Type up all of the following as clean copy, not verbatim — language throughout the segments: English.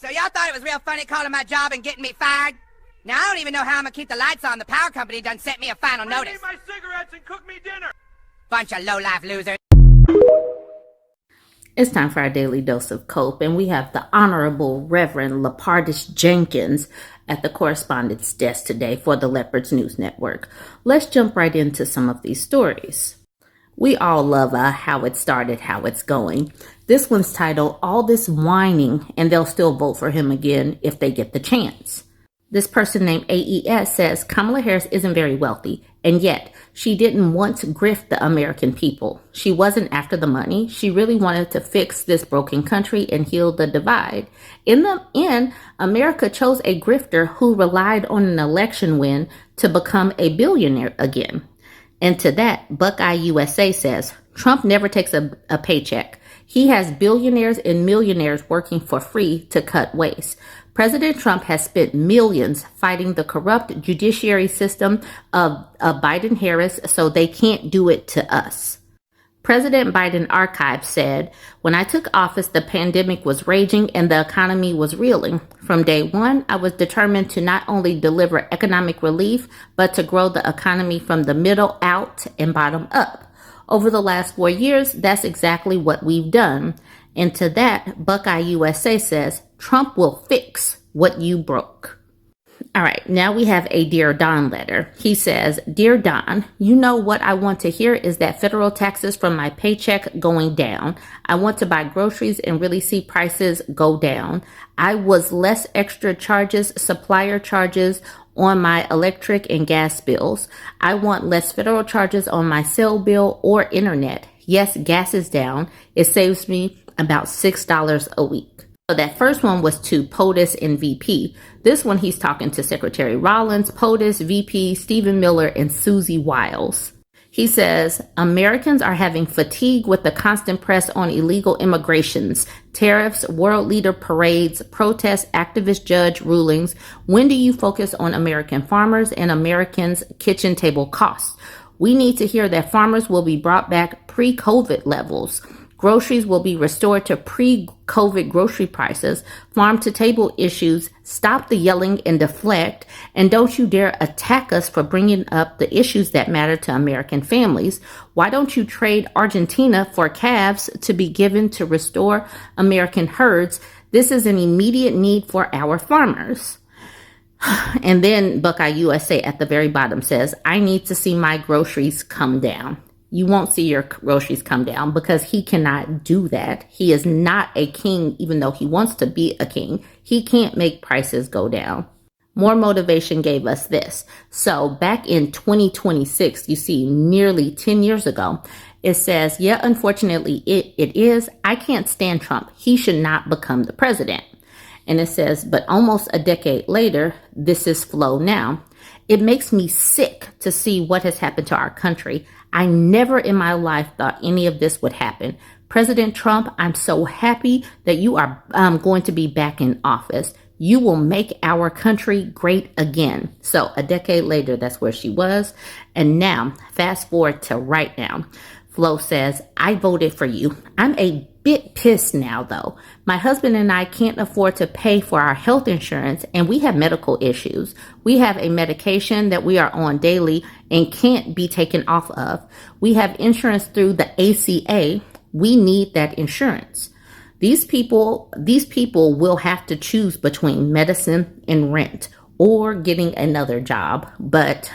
So y'all thought it was real funny calling my job and getting me fired? Now I don't even know how I'm gonna keep the lights on. The power company done sent me a final notice. Bring me my cigarettes and cook me dinner. Bunch of low-life losers. It's time for our daily dose of cope, and we have the Honorable Reverend Leopards Jenkins at the correspondent's desk today for the Leopards News Network. Let's jump right into some of these stories. We all love how it started, how it's going. This one's titled, All This Whining, and They'll Still Vote for Him Again if they get the chance. This person named AES says Kamala Harris isn't very wealthy, and yet she didn't once grift the American people. She wasn't after the money. She really wanted to fix this broken country and heal the divide. In the end, America chose a grifter who relied on an election win to become a billionaire again. And to that, Buckeye USA says, Trump never takes a paycheck. He has billionaires and millionaires working for free to cut waste. President Trump has spent millions fighting the corrupt judiciary system of Biden-Harris so they can't do it to us. President Biden Archive said, when I took office, the pandemic was raging and the economy was reeling. From day one, I was determined to not only deliver economic relief, but to grow the economy from the middle out and bottom up. Over the last 4 years, that's exactly what we've done. And to that, Buckeye USA says, Trump will fix what you broke. All right, now we have a Dear Don letter. He says, Dear Don, you know what I want to hear is that federal taxes from my paycheck going down. I want to buy groceries and really see prices go down. I was less extra charges, supplier charges on my electric and gas bills. I want less federal charges on my cell bill or internet. Yes, gas is down. It saves me about $6 a week. So that first one was to POTUS and VP. This one he's talking to Secretary Rollins, POTUS, VP, Stephen Miller, and Susie Wiles. He says, Americans are having fatigue with the constant press on illegal immigrations, tariffs, world leader parades, protests, activist judge rulings. When do you focus on American farmers and Americans' kitchen table costs? We need to hear that farmers will be brought back pre-COVID levels. Groceries will be restored to pre-COVID grocery prices. Farm-to-table issues, stop the yelling and deflect, and don't you dare attack us for bringing up the issues that matter to American families. Why don't you trade Argentina for calves to be given to restore American herds? This is an immediate need for our farmers. And then Buckeye USA at the very bottom says, I need to see my groceries come down. You won't see your groceries come down because he cannot do that. He is not a king, even though he wants to be a king. He can't make prices go down. More motivation gave us this. So back in 2026, you see, nearly 10 years ago, it says, yeah, unfortunately, it is. I can't stand Trump. He should not become the president. And it says, but almost a decade later, this is Flo now. It makes me sick to see what has happened to our country. I never in my life thought any of this would happen. President Trump, I'm so happy that you are going to be back in office. You will make our country great again. So a decade later, that's where she was. And now, fast forward to right now. Flo says, I voted for you. I'm a bit pissed now, though. My husband and I can't afford to pay for our health insurance, and we have medical issues. We have a medication that we are on daily and can't be taken off of. We have insurance through the ACA. We need that insurance. These people will have to choose between medicine and rent or getting another job. But,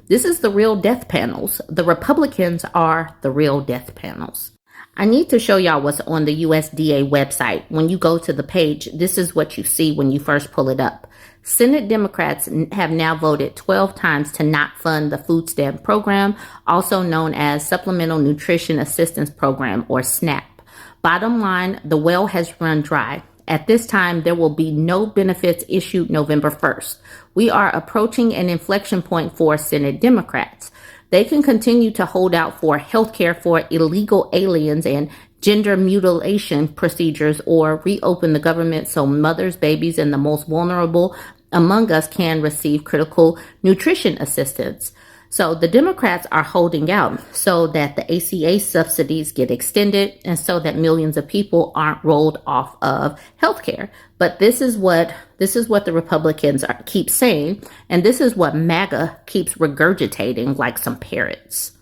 this is the real death panels. The Republicans are the real death panels. I need to show y'all what's on the USDA website. When you go to the page, this is what you see when you first pull it up. Senate Democrats have now voted 12 times to not fund the food stamp program, also known as Supplemental Nutrition Assistance Program, or SNAP. Bottom line, the well has run dry. At this time, there will be no benefits issued November 1st. We are approaching an inflection point for Senate Democrats. They can continue to hold out for health care for illegal aliens and gender mutilation procedures, or reopen the government so mothers, babies, and the most vulnerable among us can receive critical nutrition assistance. So the Democrats are holding out so that the ACA subsidies get extended and so that millions of people aren't rolled off of healthcare. But this is what the Republicans keep saying, and this is what MAGA keeps regurgitating like some parrots.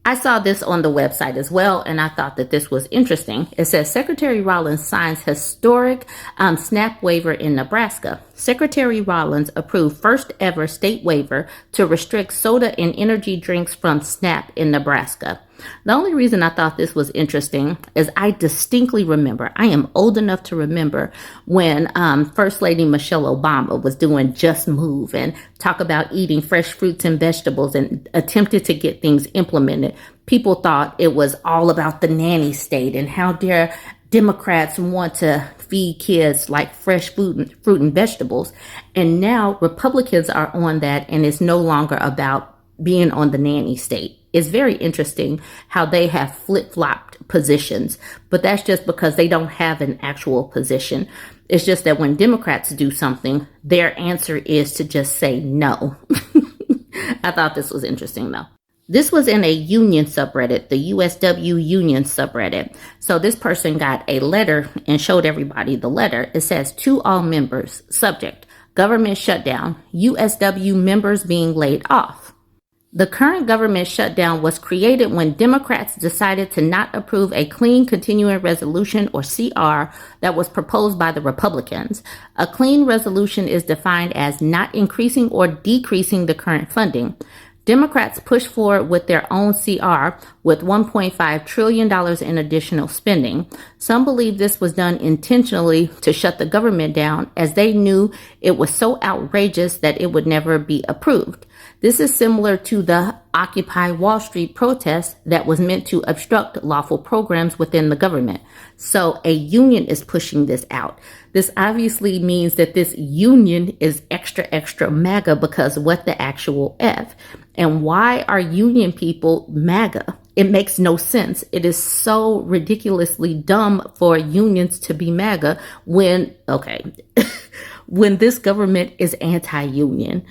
I saw this on the website as well, and I thought that this was interesting. It says Secretary Rollins signs historic SNAP waiver in Nebraska. Secretary Rollins approved first ever state waiver to restrict soda and energy drinks from SNAP in Nebraska. The only reason I thought this was interesting is I distinctly remember, I am old enough to remember when First Lady Michelle Obama was doing Just Move and talk about eating fresh fruits and vegetables and attempted to get things implemented. People thought it was all about the nanny state and how dare Democrats want to feed kids like fresh fruit and vegetables. And now Republicans are on that, and it's no longer about being on the nanny state. It's very interesting how they have flip-flopped positions, but that's just because they don't have an actual position. It's just that when Democrats do something, their answer is to just say no. I thought this was interesting though. This was in a union subreddit, the USW union subreddit. So this person got a letter and showed everybody the letter. It says, to all members, subject, government shutdown, USW members being laid off. The current government shutdown was created when Democrats decided to not approve a clean continuing resolution or CR that was proposed by the Republicans. A clean resolution is defined as not increasing or decreasing the current funding. Democrats pushed forward with their own CR with $1.5 trillion in additional spending. Some believe this was done intentionally to shut the government down, as they knew it was so outrageous that it would never be approved. This is similar to the Occupy Wall Street protest that was meant to obstruct lawful programs within the government. So a union is pushing this out. This obviously means that this union is extra MAGA, because what the actual F? And why are union people MAGA? It makes no sense. It is so ridiculously dumb for unions to be MAGA when this government is anti-union.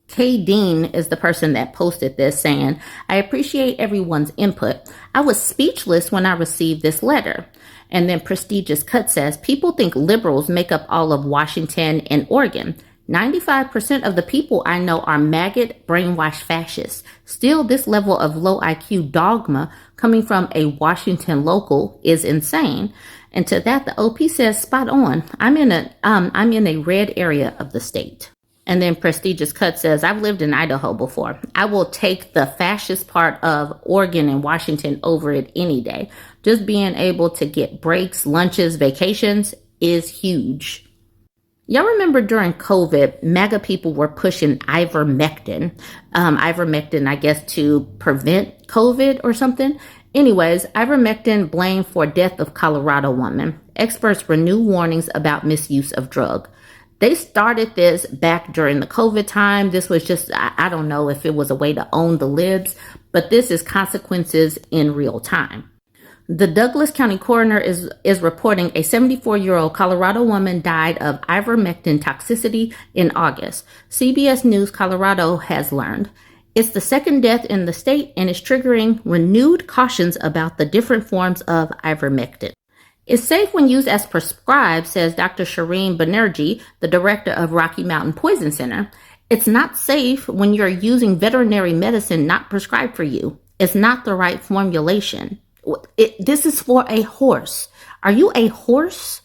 Kay Dean is the person that posted this, saying, I appreciate everyone's input. I was speechless when I received this letter. And then Prestigious Cut says, people think liberals make up all of Washington and Oregon. 95% of the people I know are maggot, brainwashed fascists. Still, this level of low IQ dogma coming from a Washington local is insane. And to that, the OP says, spot on. I'm in a red area of the state. And then Prestigious Cut says, I've lived in Idaho before. I will take the fascist part of Oregon and Washington over it any day. Just being able to get breaks, lunches, vacations is huge. Y'all remember during COVID, MAGA people were pushing ivermectin. Ivermectin, I guess, to prevent COVID or something. Anyways, ivermectin blamed for death of Colorado woman. Experts renew warnings about misuse of drug. They started this back during the COVID time. This was just, I don't know if it was a way to own the libs, but this is consequences in real time. The Douglas County coroner is reporting a 74-year-old Colorado woman died of ivermectin toxicity in August. CBS News Colorado has learned. It's the second death in the state and is triggering renewed cautions about the different forms of ivermectin. It's safe when used as prescribed, says Dr. Shireen Banerjee, the director of Rocky Mountain Poison Center. It's not safe when you're using veterinary medicine not prescribed for you. It's not the right formulation. This is for a horse. Are you a horse?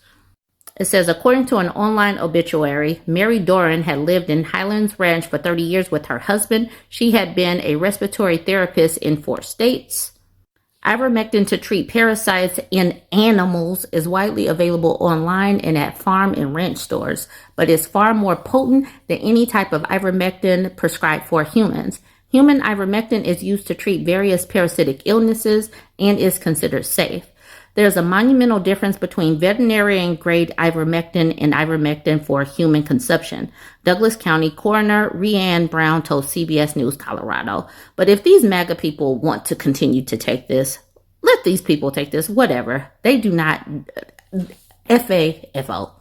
It says, according to an online obituary, Mary Doran had lived in Highlands Ranch for 30 years with her husband. She had been a respiratory therapist in 4 states. Ivermectin to treat parasites in animals is widely available online and at farm and ranch stores, but is far more potent than any type of ivermectin prescribed for humans. Human ivermectin is used to treat various parasitic illnesses and is considered safe. There's a monumental difference between veterinarian-grade ivermectin and ivermectin for human consumption. Douglas County Coroner Rhiann Brown told CBS News Colorado. But if these MAGA people want to continue to take this, let these people take this, whatever. They do not, FAFO.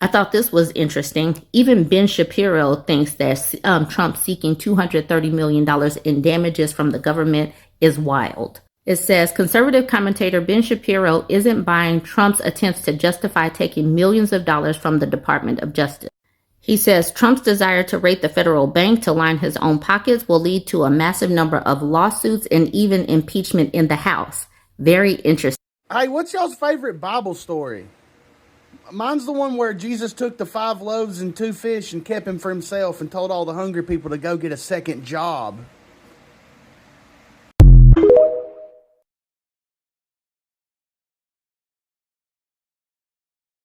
I thought this was interesting. Even Ben Shapiro thinks that Trump seeking $230 million in damages from the government is wild. It says conservative commentator Ben Shapiro isn't buying Trump's attempts to justify taking millions of dollars from the Department of Justice. He says Trump's desire to raid the federal bank to line his own pockets will lead to a massive number of lawsuits and even impeachment in the House. Very interesting. Hey, what's y'all's favorite Bible story? Mine's the one where Jesus took the 5 loaves and 2 fish and kept them for himself and told all the hungry people to go get a second job.